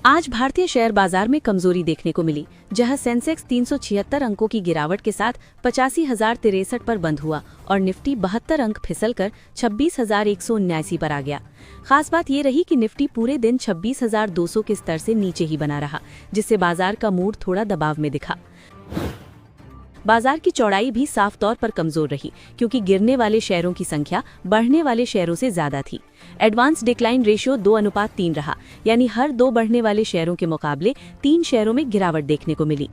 आज भारतीय शेयर बाजार में कमजोरी देखने को मिली, जहां सेंसेक्स 376 अंकों की गिरावट के साथ 85,063 पर बंद हुआ और निफ्टी 72 अंक फिसलकर 26,179 पर आ गया। खास बात ये रही कि निफ्टी पूरे दिन 26,200 के स्तर से नीचे ही बना रहा, जिससे बाजार का मूड थोड़ा दबाव में दिखा। बाजार की चौड़ाई भी साफ तौर पर कमजोर रही, क्योंकि गिरने वाले शेयरों की संख्या बढ़ने वाले शेयरों से ज्यादा थी। एडवांस डिक्लाइन रेशियो 2:3 रहा, यानी हर 2 बढ़ने वाले शेयरों के मुकाबले 3 शेयरों में गिरावट देखने को मिली।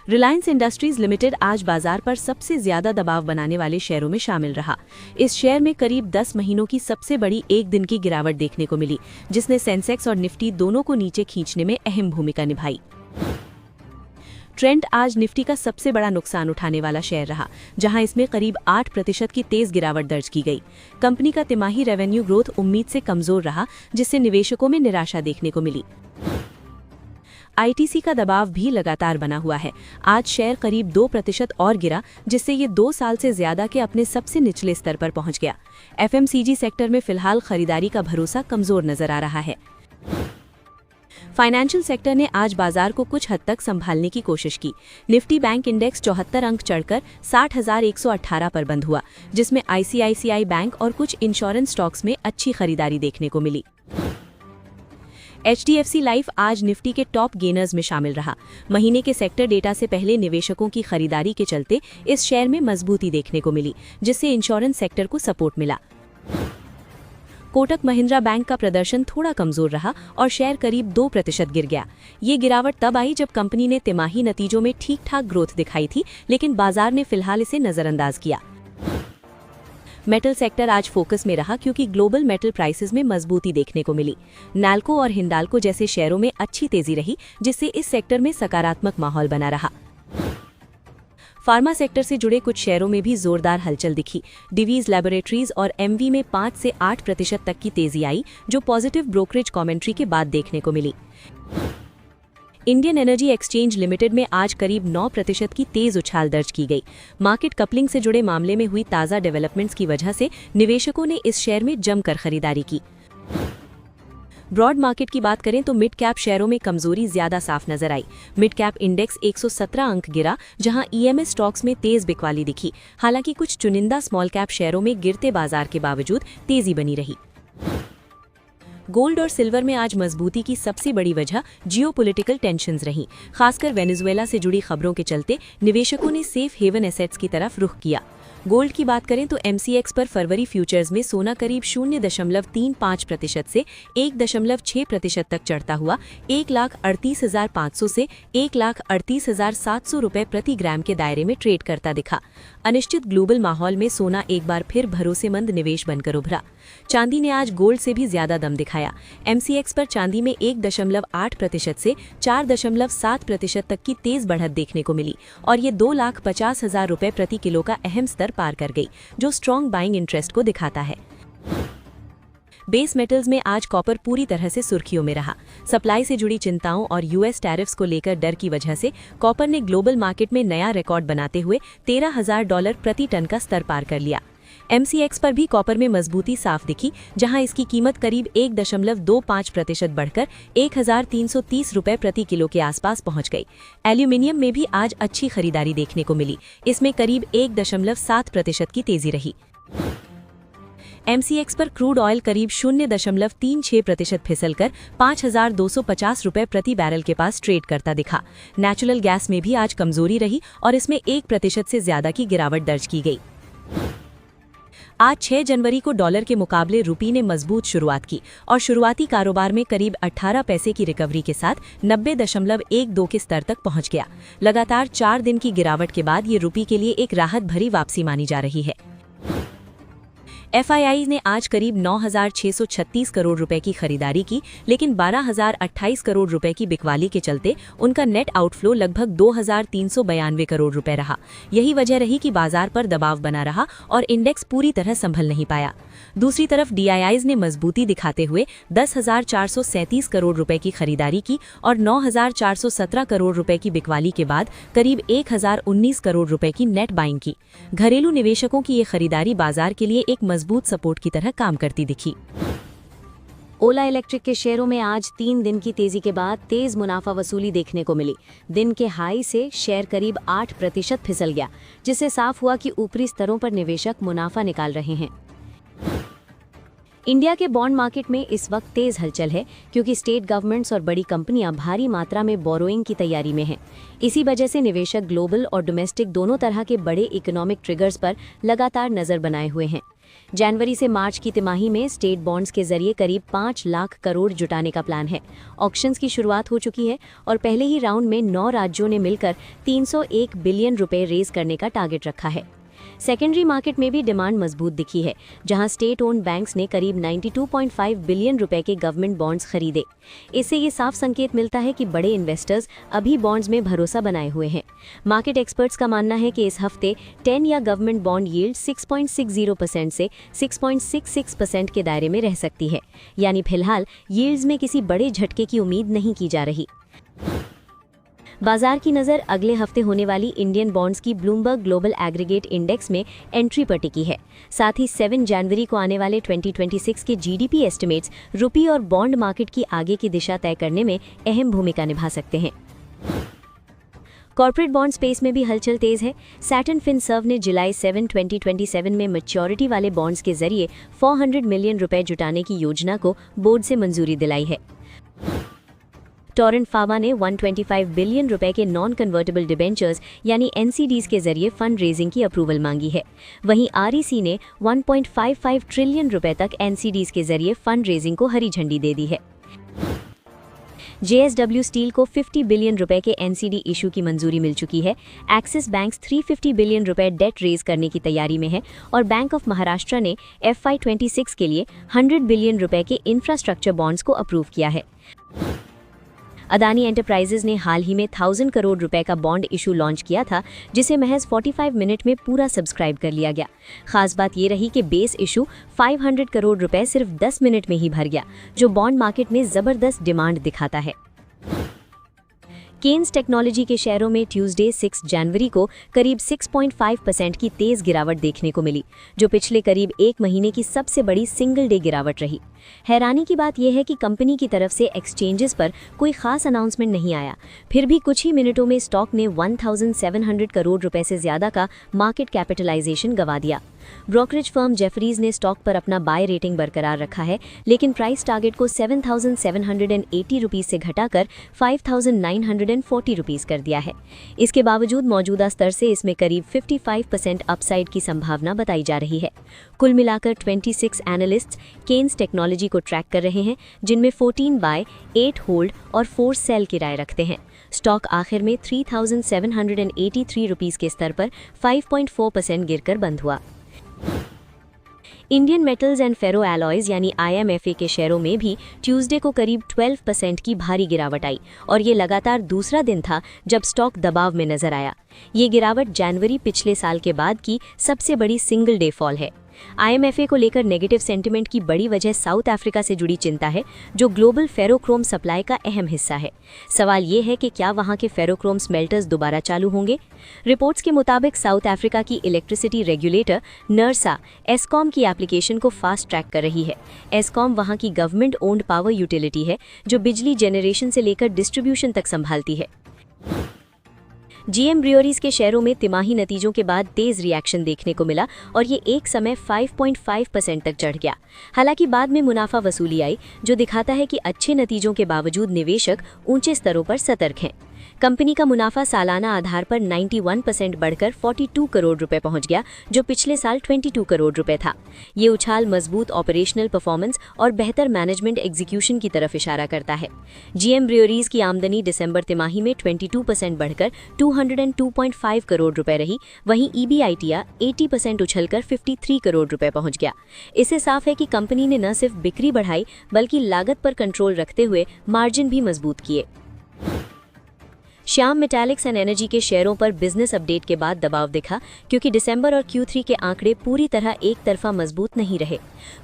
रिलायंस इंडस्ट्रीज लिमिटेड आज बाजार पर सबसे ज्यादा दबाव बनाने वाले शेयरों में शामिल रहा। इस शेयर में करीब 10 महीनों की सबसे बड़ी एक दिन की गिरावट देखने को मिली, जिसने सेंसेक्स और निफ्टी दोनों को नीचे खींचने में अहम भूमिका निभाई। ट्रेंट आज निफ्टी का सबसे बड़ा नुकसान उठाने वाला शेयर रहा, जहां इसमें करीब 8% की तेज गिरावट दर्ज की गई। कंपनी का तिमाही रेवेन्यू ग्रोथ उम्मीद से कमजोर रहा, जिससे निवेशकों में निराशा देखने को मिली। आईटीसी का दबाव भी लगातार बना हुआ है। आज शेयर करीब 2% और गिरा, जिससे ये 2 साल से ज्यादा के अपने सबसे निचले स्तर पर पहुंच गया। एफएमसीजी सेक्टर में फिलहाल खरीदारी का भरोसा कमजोर नजर आ रहा है। फाइनेंशियल सेक्टर ने आज बाजार को कुछ हद तक संभालने की कोशिश की। निफ्टी बैंक इंडेक्स 74 अंक चढ़कर 60,118 पर बंद हुआ, जिसमें आईसीआईसीआई बैंक और कुछ इंश्योरेंस स्टॉक्स में अच्छी खरीदारी देखने को मिली। एचडीएफसी लाइफ आज निफ्टी के टॉप गेनर्स में शामिल रहा। महीने के सेक्टर डेटा से पहले निवेशकों की खरीदारी के चलते इस शेयर में मजबूती देखने को मिली, जिससे इंश्योरेंस सेक्टर को सपोर्ट मिला। कोटक महिंद्रा बैंक का प्रदर्शन थोड़ा कमजोर रहा और शेयर करीब 2% गिर गया। ये गिरावट तब आई जब कंपनी ने तिमाही नतीजों में ठीक ठाक ग्रोथ दिखाई थी, लेकिन बाजार ने फिलहाल इसे नजरअंदाज किया। मेटल सेक्टर आज फोकस में रहा, क्योंकि ग्लोबल मेटल प्राइसेस में मजबूती देखने को मिली। नैल्को और हिंडाल्को जैसे शेयरों में अच्छी तेजी रही, जिससे इस सेक्टर में सकारात्मक माहौल बना रहा। फार्मा सेक्टर से जुड़े कुछ शेयरों में भी जोरदार हलचल दिखी। डिवीज लैबोरेटरीज और एमवी में 5 से 8% तक की तेजी आई, जो पॉजिटिव ब्रोकरेज कमेंट्री के बाद देखने को मिली। इंडियन एनर्जी एक्सचेंज लिमिटेड में आज करीब 9% की तेज उछाल दर्ज की गई। मार्केट कपलिंग से जुड़े मामले में हुई ताज़ा डेवलपमेंट्स की वजह से निवेशकों ने इस शेयर में जमकर खरीदारी की। ब्रॉड मार्केट की बात करें तो मिड कैप शेयरों में कमजोरी ज्यादा साफ नजर आई। मिड कैप इंडेक्स 117 अंक गिरा, जहां ईएमएस स्टॉक्स में तेज बिकवाली दिखी। हालांकि कुछ चुनिंदा स्मॉल कैप शेयरों में गिरते बाजार के बावजूद तेजी बनी रही। गोल्ड और सिल्वर में आज मजबूती की सबसे बड़ी वजह जियोपॉलिटिकल टेंशन्स रहीं। खासकर वेनेजुएला से जुड़ी खबरों के चलते निवेशकों ने सेफ हेवन एसेट्स की तरफ रुख किया। गोल्ड की बात करें तो एमसीएक्स पर फरवरी फ्यूचर्स में सोना करीब 0.35% से 1.6% तक चढ़ता हुआ 1,38,500 से 1,38,700 रुपए प्रति ग्राम के दायरे में ट्रेड करता दिखा। अनिश्चित ग्लोबल माहौल में सोना एक बार फिर भरोसेमंद निवेश बनकर उभरा। चांदी ने आज गोल्ड से भी ज्यादा दम दिखाया। एमसीएक्स पर चांदी में 1.8% से 4.7% तक की तेज बढ़त देखने को मिली और ये 2,50,000 रुपए प्रति किलो का अहम स्तर पार कर गई, जो स्ट्रॉन्ग बाइंग इंटरेस्ट को दिखाता है। बेस मेटल्स में आज कॉपर पूरी तरह से सुर्खियों में रहा। सप्लाई से जुड़ी चिंताओं और यूएस टैरिफ्स को लेकर डर की वजह से कॉपर ने ग्लोबल मार्केट में नया रिकॉर्ड बनाते हुए $13,000 प्रति टन का स्तर पार कर लिया। एमसीएक्स पर भी कॉपर में मजबूती साफ दिखी, जहां इसकी कीमत करीब 1.25% बढ़कर 1,330 रुपए प्रति किलो के आसपास पहुंच गई। एल्यूमिनियम में भी आज अच्छी खरीदारी देखने को मिली। इसमें करीब 1.7% की तेजी रही। एमसीएक्स पर क्रूड ऑयल करीब 0.36% फिसलकर 5,250 रुपए प्रति बैरल के पास ट्रेड करता दिखा। नेचुरल गैस में भी आज कमजोरी रही और इसमें 1% से ज्यादा की गिरावट दर्ज की गई। आज 6 जनवरी को डॉलर के मुकाबले रुपये ने मजबूत शुरुआत की और शुरुआती कारोबार में करीब 18 पैसे की रिकवरी के साथ 90.12 के स्तर तक पहुंच गया। लगातार 4 दिन की गिरावट के बाद ये रुपये के लिए एक राहत भरी वापसी मानी जा रही है। एफआईआई ने आज करीब 9,636 करोड़ रुपए की खरीदारी की, लेकिन 12,028 करोड़ रुपए की बिकवाली के चलते उनका नेट आउटफ्लो लगभग 2,392 करोड़ रुपए रहा। यही वजह रही कि बाजार पर दबाव बना रहा और इंडेक्स पूरी तरह संभल नहीं पाया। दूसरी तरफ डीआईआईज ने मजबूती दिखाते हुए 10,437 करोड़ रुपए की खरीदारी की और 9,417 करोड़ रुपए की बिकवाली के बाद करीब 1,019 करोड़ रुपए की नेट बाइंग की। घरेलू निवेशकों की ये खरीदारी बाजार के लिए एक मजबूत सपोर्ट की तरह काम करती दिखी। ओला इलेक्ट्रिक के शेयरों में आज 3 दिन की तेजी के बाद तेज मुनाफा वसूली देखने को मिली। दिन के हाई से शेयर करीब 8% फिसल गया, जिससे साफ हुआ कि ऊपरी स्तरों पर निवेशक मुनाफा निकाल रहे हैं। इंडिया के बॉन्ड मार्केट में इस वक्त तेज हलचल है, क्योंकि स्टेट गवर्नमेंट्स और बड़ी कंपनियां भारी मात्रा में बोरोइंग की तैयारी में हैं। इसी वजह से निवेशक ग्लोबल और डोमेस्टिक दोनों तरह के बड़े इकोनॉमिक ट्रिगर्स पर लगातार नजर बनाए हुए हैं। जनवरी से मार्च की तिमाही में स्टेट बॉन्ड्स के जरिए करीब 5 लाख करोड़ जुटाने का प्लान है। ऑक्शंस की शुरुआत हो चुकी है और पहले ही राउंड में 9 राज्यों ने मिलकर 301 बिलियन रुपए रेज करने का टारगेट रखा है। सेकेंडरी मार्केट में भी डिमांड मजबूत दिखी है, जहां स्टेट ओन्ड बैंक्स ने करीब 92.5 बिलियन रुपए के गवर्नमेंट बॉन्ड्स खरीदे। इससे ये साफ संकेत मिलता है कि बड़े इन्वेस्टर्स अभी बॉन्ड्स में भरोसा बनाए हुए हैं। मार्केट एक्सपर्ट्स का मानना है कि इस हफ्ते 10 या गवर्नमेंट बॉन्ड यील्ड 6.60% से 6.66% के दायरे में रह सकती है, यानी फिलहाल यील्ड्स में किसी बड़े झटके की उम्मीद नहीं की जा रही। बाजार की नज़र अगले हफ्ते होने वाली इंडियन बॉन्ड्स की ब्लूमबर्ग ग्लोबल एग्रीगेट इंडेक्स में एंट्री पर टिकी है। साथ ही 7 जनवरी को आने वाले 2026 के जीडीपी एस्टिमेट्स रुपये और बॉन्ड मार्केट की आगे की दिशा तय करने में अहम भूमिका निभा सकते हैं। कॉर्पोरेट बॉन्ड स्पेस में भी हलचल तेज है। सैटर्न फिनसर्व ने जुलाई 7, 2027 में मैच्योरिटी वाले बॉन्ड्स के जरिए 400 मिलियन रुपए जुटाने की योजना को बोर्ड से मंजूरी दिलाई है। टोरेंट फार्मा ने 125 बिलियन रुपए के नॉन कन्वर्टेबल डिबेंचर्स यानी एनसीडीज के जरिए फंड रेजिंग की अप्रूवल मांगी है। वहीं आरईसी ने 1.55 ट्रिलियन रुपए तक एनसीडीज के जरिए फंड रेजिंग को हरी झंडी दे दी है। जेएसडब्ल्यू स्टील को 50 बिलियन रुपए के एनसीडी इशू की मंजूरी मिल चुकी है। एक्सिस बैंक्स 350 बिलियन रुपए डेट रेज करने की तैयारी में है और बैंक ऑफ महाराष्ट्र ने FY26 के लिए 100 बिलियन रुपए के इंफ्रास्ट्रक्चर बॉन्ड्स को अप्रूव किया है। अदानी एंटरप्राइजेज ने हाल ही में 1000 करोड़ रुपए का बॉन्ड इशू लॉन्च किया था, जिसे महज 45 मिनट में पूरा सब्सक्राइब कर लिया गया। खास बात ये रही कि बेस इशू 500 करोड़ रुपए सिर्फ 10 मिनट में ही भर गया, जो बॉन्ड मार्केट में जबरदस्त डिमांड दिखाता है। केन्स टेक्नोलॉजी के शेयरों में ट्यूसडे 6 जनवरी को करीब 6.5% की तेज गिरावट देखने को मिली, जो पिछले करीब 1 महीने की सबसे बड़ी सिंगल डे गिरावट रही। हैरानी की बात यह है कि कंपनी की तरफ से एक्सचेंजेस पर कोई खास अनाउंसमेंट नहीं आया, फिर भी कुछ ही मिनटों में स्टॉक ने 1700 करोड़ रुपए से ज्यादा का मार्केट कैपिटलाइजेशन गंवा दिया। ब्रोकरेज फर्म जेफरीज ने स्टॉक पर अपना बाय रेटिंग बरकरार रखा है, लेकिन प्राइस टारगेट को 7,780 रुपीस से घटाकर 5,940 रुपीस कर दिया है। इसके बावजूद मौजूदा स्तर से इसमें करीब 55% अपसाइड की संभावना बताई जा रही है। कुल मिलाकर 26 एनालिस्ट्स केन्स टेक्नोलॉजी को ट्रैक कर रहे हैं, जिनमें 14 बाय, 8 होल्ड और 4 सेल की राय रखते हैं। स्टॉक आखिर में 3,783 रुपीस के स्तर पर 5.4% गिरकर बंद हुआ। Indian metals and ferro alloys यानी IMFA के शेयरों में भी ट्यूसडे को करीब 12% की भारी गिरावट आई और ये लगातार दूसरा दिन था जब स्टॉक दबाव में नजर आया। ये गिरावट जनवरी पिछले साल के बाद की सबसे बड़ी सिंगल डे फॉल है। IMFA को लेकर नेगेटिव सेंटिमेंट की बड़ी वजह साउथ अफ्रीका से जुड़ी चिंता है, जो ग्लोबल फेरोक्रोम सप्लाई का अहम हिस्सा है। सवाल ये है कि क्या वहां के फेरोक्रोम स्मेल्टर्स दोबारा चालू होंगे। रिपोर्ट्स के मुताबिक साउथ अफ्रीका की इलेक्ट्रिसिटी रेगुलेटर नर्सा एस्कॉम की एप्लीकेशन को फास्ट ट्रैक कर रही है। एस्कॉम वहां की गवर्नमेंट ओन्ड पावर यूटिलिटी है, जो बिजली जनरेशन से लेकर डिस्ट्रीब्यूशन तक संभालती है। GM ब्रियोरीज के शेयरों में तिमाही नतीजों के बाद तेज रिएक्शन देखने को मिला और ये एक समय 5.5% तक चढ़ गया। हालांकि बाद में मुनाफा वसूली आई, जो दिखाता है कि अच्छे नतीजों के बावजूद निवेशक ऊंचे स्तरों पर सतर्क हैं। कंपनी का मुनाफा सालाना आधार पर 91% बढ़कर 42 करोड़ रुपए पहुंच गया, जो पिछले साल 22 करोड़ रुपए था। ये उछाल मजबूत ऑपरेशनल परफॉर्मेंस और बेहतर मैनेजमेंट एग्जीक्यूशन की तरफ इशारा करता है। GM ब्रियोरीज की आमदनी दिसंबर तिमाही में 22% बढ़कर 202.5 करोड़ रुपए रही, वहीं EBITDA 80% उछलकर 53 करोड़ रुपए पहुंच गया। इससे साफ है कि कंपनी ने न सिर्फ बिक्री बढ़ाई, बल्कि लागत पर कंट्रोल रखते हुए मार्जिन भी मजबूत किए। श्याम मेटालिक्स एंड एनर्जी के शेयरों पर बिजनेस अपडेट के बाद दबाव दिखा क्योंकि दिसंबर और Q3 के आंकड़े पूरी तरह एक तरफा मजबूत नहीं रहे।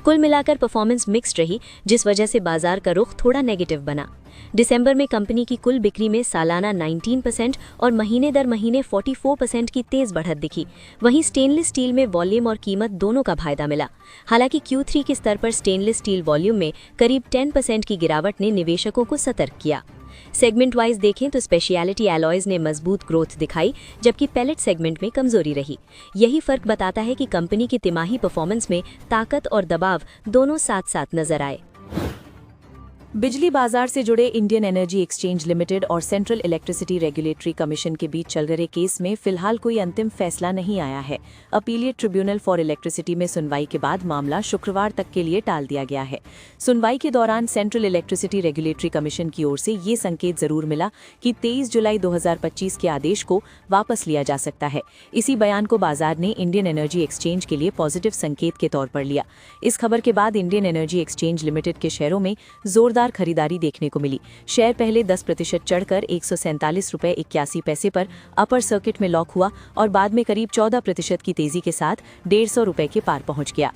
कुल मिलाकर परफॉर्मेंस मिक्स्ड रही, जिस वजह से बाजार का रुख थोड़ा नेगेटिव बना। दिसंबर में कंपनी की कुल बिक्री में सालाना 19% और महीने दर महीने 44% की तेज बढ़त दिखी। वहीं स्टेनलेस स्टील में वॉल्यूम और कीमत दोनों का फायदा मिला। हालांकि Q3 के स्तर पर स्टेनलेस स्टील वॉल्यूम में करीब 10% की गिरावट ने निवेशकों को सतर्क किया। सेगमेंट वाइज देखें तो स्पेशलिटी एलॉयज ने मजबूत ग्रोथ दिखाई, जबकि पैलेट सेगमेंट में कमजोरी रही। यही फर्क बताता है कि कंपनी की तिमाही परफॉर्मेंस में ताकत और दबाव दोनों साथ साथ नजर आए। बिजली बाजार से जुड़े इंडियन एनर्जी एक्सचेंज लिमिटेड और सेंट्रल इलेक्ट्रिसिटी रेगुलेटरी कमीशन के बीच चल रहे केस में फिलहाल कोई अंतिम फैसला नहीं आया है। अपीलिएट ट्रिब्यूनल फॉर इलेक्ट्रिसिटी में सुनवाई के बाद मामला शुक्रवार तक के लिए टाल दिया गया है। सुनवाई के दौरान सेंट्रल इलेक्ट्रिसिटी रेगुलेटरी कमीशन की ओर से ये संकेत जरूर मिला कि 23 जुलाई 2025 के आदेश को वापस लिया जा सकता है। इसी बयान को बाजार ने इंडियन एनर्जी एक्सचेंज के लिए पॉजिटिव संकेत के तौर पर लिया। इस खबर के बाद इंडियन एनर्जी एक्सचेंज लिमिटेड के शेयरों में जोरदार खरीदारी देखने को मिली। शेयर पहले 10% चढ़कर 147 रुपये 81 पैसे पर अपर सर्किट में लॉक हुआ और बाद में करीब 14% की तेजी के साथ 150 रुपये के पार पहुंच गया।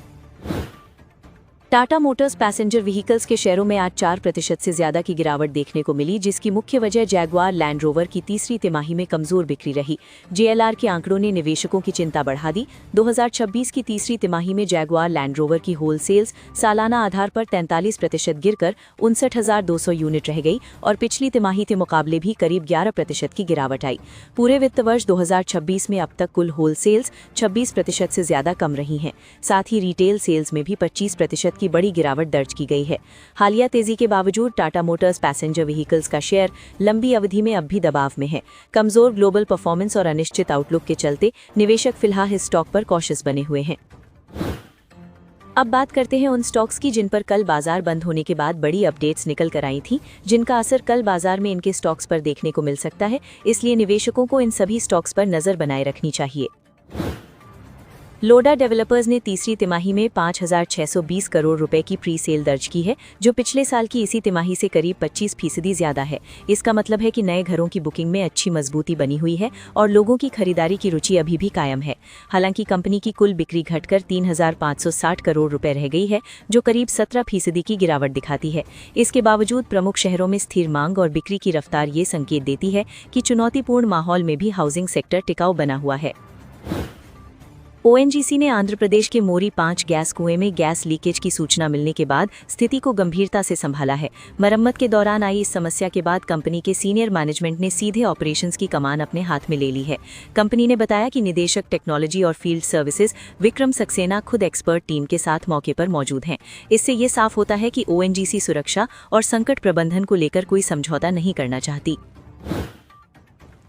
टाटा मोटर्स पैसेंजर व्हीकल्स के शेयरों में आज 4% से ज्यादा की गिरावट देखने को मिली, जिसकी मुख्य वजह जैगुआर लैंड रोवर की तीसरी तिमाही में कमजोर बिक्री रही। JLR के आंकड़ों ने निवेशकों की चिंता बढ़ा दी। 2026 की तीसरी तिमाही में जैगुआर लैंड रोवर की होल सेल्स सालाना आधार पर 43% गिरकर 59,200 यूनिट रह गई और पिछली तिमाही के मुकाबले भी करीब 11% की गिरावट आई। पूरे वित्त वर्ष 2026 में अब तक कुल होल सेल्स 26% से ज्यादा कम रही हैं। साथ ही रिटेल सेल्स में भी 25% की बड़ी गिरावट दर्ज की गई है। हालिया तेजी के बावजूद टाटा मोटर्स पैसेंजर व्हीकल्स का शेयर लंबी अवधि में अब भी दबाव में है। कमजोर ग्लोबल परफॉर्मेंस और अनिश्चित आउटलुक के चलते निवेशक फिलहाल इस स्टॉक पर कॉशियस बने हुए हैं। अब बात करते हैं उन स्टॉक्स की जिन पर कल बाजार बंद होने के बाद बड़ी अपडेट्स निकल कर आई थी, जिनका असर कल बाजार में इनके स्टॉक्स पर देखने को मिल सकता है। इसलिए निवेशकों को इन सभी स्टॉक्स पर नजर बनाए रखनी चाहिए। लोडा डेवलपर्स ने तीसरी तिमाही में 5,620 करोड़ रुपए की प्री सेल दर्ज की है, जो पिछले साल की इसी तिमाही से करीब 25% ज्यादा है। इसका मतलब है कि नए घरों की बुकिंग में अच्छी मजबूती बनी हुई है और लोगों की खरीदारी की रुचि अभी भी कायम है। हालांकि कंपनी की कुल बिक्री घटकर 3,560 करोड़ रुपए रह गई है, जो करीब 17% की गिरावट दिखाती है। इसके बावजूद प्रमुख शहरों में स्थिर मांग और बिक्री की रफ्तार ये संकेत देती है कि चुनौतीपूर्ण माहौल में भी हाउसिंग सेक्टर टिकाऊ बना हुआ है। ONGC ने आंध्र प्रदेश के मोरी 5 गैस कुएं में गैस लीकेज की सूचना मिलने के बाद स्थिति को गंभीरता से संभाला है। मरम्मत के दौरान आई इस समस्या के बाद कंपनी के सीनियर मैनेजमेंट ने सीधे ऑपरेशंस की कमान अपने हाथ में ले ली है। कंपनी ने बताया कि निदेशक टेक्नोलॉजी और फील्ड सर्विसेज विक्रम सक्सेना खुद एक्सपर्ट टीम के साथ मौके पर मौजूद हैं। इससे ये साफ होता है कि ONGC सुरक्षा और संकट प्रबंधन को लेकर कोई समझौता नहीं करना चाहती।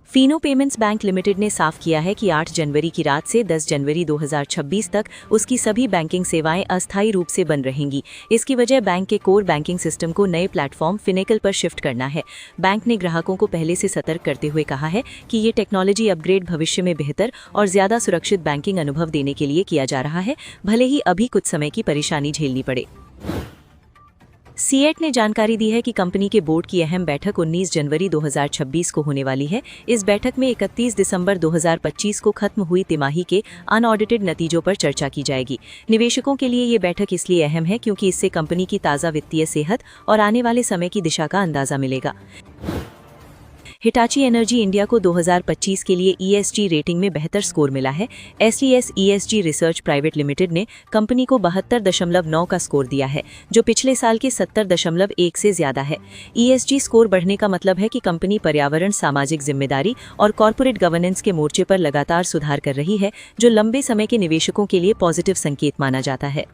फीनो पेमेंट्स बैंक लिमिटेड ने साफ किया है कि 8 जनवरी की रात से 10 जनवरी 2026 तक उसकी सभी बैंकिंग सेवाएं अस्थायी रूप से बंद रहेंगी। इसकी वजह बैंक के कोर बैंकिंग सिस्टम को नए प्लेटफॉर्म फिनेकल पर शिफ्ट करना है। बैंक ने ग्राहकों को पहले से सतर्क करते हुए कहा है कि ये टेक्नोलॉजी अपग्रेड भविष्य में बेहतर और ज्यादा सुरक्षित बैंकिंग अनुभव देने के लिए किया जा रहा है, भले ही अभी कुछ समय की परेशानी झेलनी पड़े। सीएट ने जानकारी दी है कि कंपनी के बोर्ड की अहम बैठक 19 जनवरी 2026 को होने वाली है। इस बैठक में 31 दिसंबर 2025 को खत्म हुई तिमाही के अनऑडिटेड नतीजों पर चर्चा की जाएगी। निवेशकों के लिए ये बैठक इसलिए अहम है क्योंकि इससे कंपनी की ताज़ा वित्तीय सेहत और आने वाले समय की दिशा का अंदाजा मिलेगा। हिटाची एनर्जी इंडिया को 2025 के लिए ESG रेटिंग में बेहतर स्कोर मिला है। SES ESG research private limited ने कंपनी को 72.9 का स्कोर दिया है, जो पिछले साल के 70.1 से ज्यादा है। ESG स्कोर बढ़ने का मतलब है कि कंपनी पर्यावरण, सामाजिक जिम्मेदारी और कॉर्पोरेट गवर्नेंस के मोर्चे पर लगातार सुधार कर रही है, जो लंबे समय के निवेशकों के लिए पॉजिटिव संकेत माना जाता है।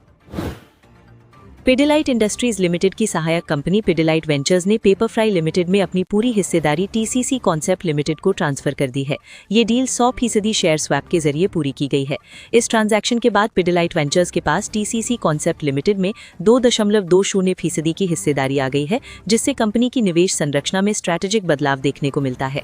पिडिलाइट इंडस्ट्रीज लिमिटेड की सहायक कंपनी पिडिलाइट वेंचर्स ने पेपरफ्राई लिमिटेड में अपनी पूरी हिस्सेदारी TCC कॉन्सेप्ट लिमिटेड को ट्रांसफर कर दी है। ये डील 100% शेयर स्वैप के जरिए पूरी की गई है। इस ट्रांजैक्शन के बाद पिडिलाइट वेंचर्स के पास TCC कॉन्सेप्ट लिमिटेड में 2.20% की हिस्सेदारी आ गई है, जिससे कंपनी की निवेश संरचना में स्ट्रैटेजिक बदलाव देखने को मिलता है।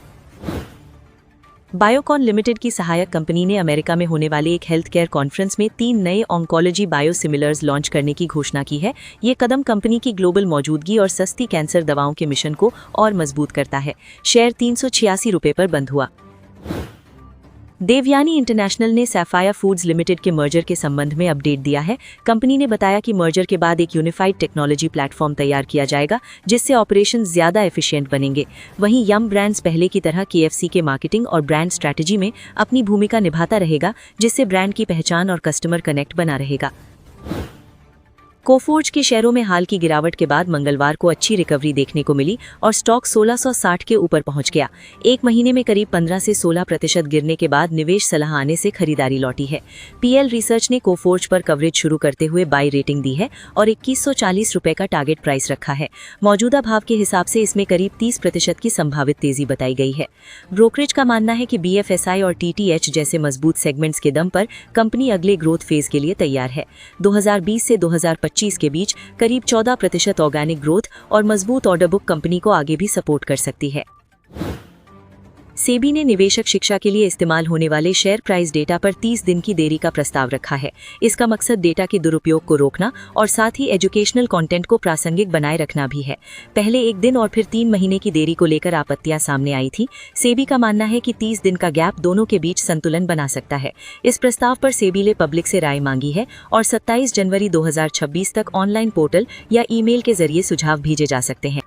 बायोकॉन लिमिटेड की सहायक कंपनी ने अमेरिका में होने वाले एक हेल्थ केयर कॉन्फ्रेंस में 3 नए ऑन्कोलॉजी बायोसिमिलर्स लॉन्च करने की घोषणा की है। ये कदम कंपनी की ग्लोबल मौजूदगी और सस्ती कैंसर दवाओं के मिशन को और मजबूत करता है। शेयर 386 रुपये पर बंद हुआ। देवयानी इंटरनेशनल ने सैफायर फूड्स लिमिटेड के मर्जर के संबंध में अपडेट दिया है। कंपनी ने बताया कि मर्जर के बाद एक यूनिफाइड टेक्नोलॉजी प्लेटफॉर्म तैयार किया जाएगा, जिससे ऑपरेशन ज्यादा एफिशिएंट बनेंगे। वहीं यम ब्रांड्स पहले की तरह KFC के मार्केटिंग और ब्रांड स्ट्रैटेजी में अपनी भूमिका निभाता रहेगा, जिससे ब्रांड की पहचान और कस्टमर कनेक्ट बना रहेगा। कोफोर्ज के शेयरों में हाल की गिरावट के बाद मंगलवार को अच्छी रिकवरी देखने को मिली और स्टॉक 1660 के ऊपर पहुंच गया। एक महीने में करीब 15 से 16% गिरने के बाद निवेश सलाह आने से खरीदारी लौटी है। PL रिसर्च ने कोफोर्ज पर कवरेज शुरू करते हुए बाई रेटिंग दी है और 2140 रुपये का टारगेट प्राइस रखा है। मौजूदा भाव के हिसाब से इसमें करीब 30% की संभावित तेजी बताई गई है। ब्रोकरेज का मानना है कि BFSI और TTH जैसे मजबूत सेगमेंट्स के दम पर कंपनी अगले ग्रोथ फेज के लिए तैयार है। 2020 से 2025 के बीच करीब 14% ऑर्गेनिक ग्रोथ और मजबूत ऑर्डर बुक कंपनी को आगे भी सपोर्ट कर सकती है। सेबी ने निवेशक शिक्षा के लिए इस्तेमाल होने वाले शेयर प्राइस डेटा पर 30 दिन की देरी का प्रस्ताव रखा है। इसका मकसद डेटा के दुरुपयोग को रोकना और साथ ही एजुकेशनल कंटेंट को प्रासंगिक बनाए रखना भी है। पहले 1 दिन और फिर 3 महीने की देरी को लेकर आपत्तियां सामने आई थी। सेबी का मानना है कि 30 दिन का गैप दोनों के बीच संतुलन बना सकता है। इस प्रस्ताव पर सेबी ने पब्लिक से राय मांगी है और 27 जनवरी 2026 तक ऑनलाइन पोर्टल या ईमेल के जरिए सुझाव भेजे जा सकते हैं।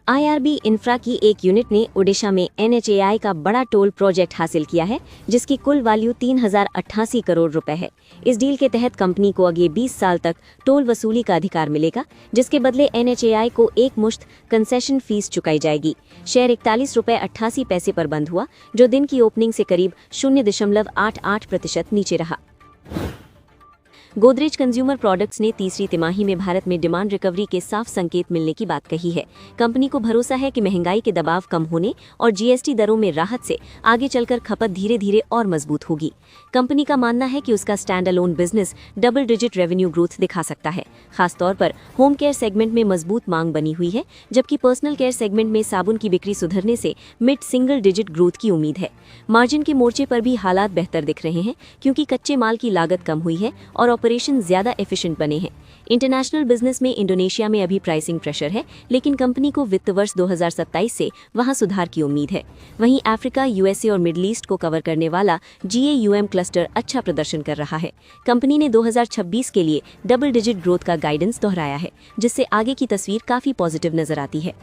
IRB इंफ्रा की एक यूनिट ने ओडिशा में NHAI का बड़ा टोल प्रोजेक्ट हासिल किया है, जिसकी कुल वैल्यू 3088 करोड़ रुपए है। इस डील के तहत कंपनी को अगले 20 साल तक टोल वसूली का अधिकार मिलेगा, जिसके बदले NHAI को एक मुश्त कंसेशन फीस चुकाई जाएगी। शेयर 41 रुपये 88 पैसे पर बंद हुआ, जो दिन की ओपनिंग से करीब 0.88% नीचे रहा। गोदरेज कंज्यूमर प्रोडक्ट्स ने तीसरी तिमाही में भारत में डिमांड रिकवरी के साफ संकेत मिलने की बात कही है। कंपनी को भरोसा है कि महंगाई के दबाव कम होने और GST दरों में राहत से आगे चलकर खपत धीरे धीरे और मजबूत होगी। कंपनी का मानना है कि उसका stand alone business double digit revenue growth दिखा सकता है। खासतौर पर होम केयर सेगमेंट में मजबूत मांग बनी हुई है, जबकि पर्सनल केयर सेगमेंट में साबुन की बिक्री सुधरने से मिड सिंगल डिजिट ग्रोथ की उम्मीद है। मार्जिन के मोर्चे पर भी हालात बेहतर दिख रहे हैं, क्योंकि कच्चे माल की लागत कम हुई है और ऑपरेशन ज्यादा एफिशिएंट बने हैं। इंटरनेशनल बिजनेस में इंडोनेशिया में अभी प्राइसिंग प्रेशर है, लेकिन कंपनी को वित्त वर्ष 2027 से वहां सुधार की उम्मीद है। वहीं अफ्रीका, USA और मिडिल ईस्ट को कवर करने वाला GAUM क्लस्टर अच्छा प्रदर्शन कर रहा है। कंपनी ने 2026 के लिए डबल डिजिट ग्रोथ का गाइडेंस दोहराया है, जिससे आगे की तस्वीर काफी पॉजिटिव नजर आती है।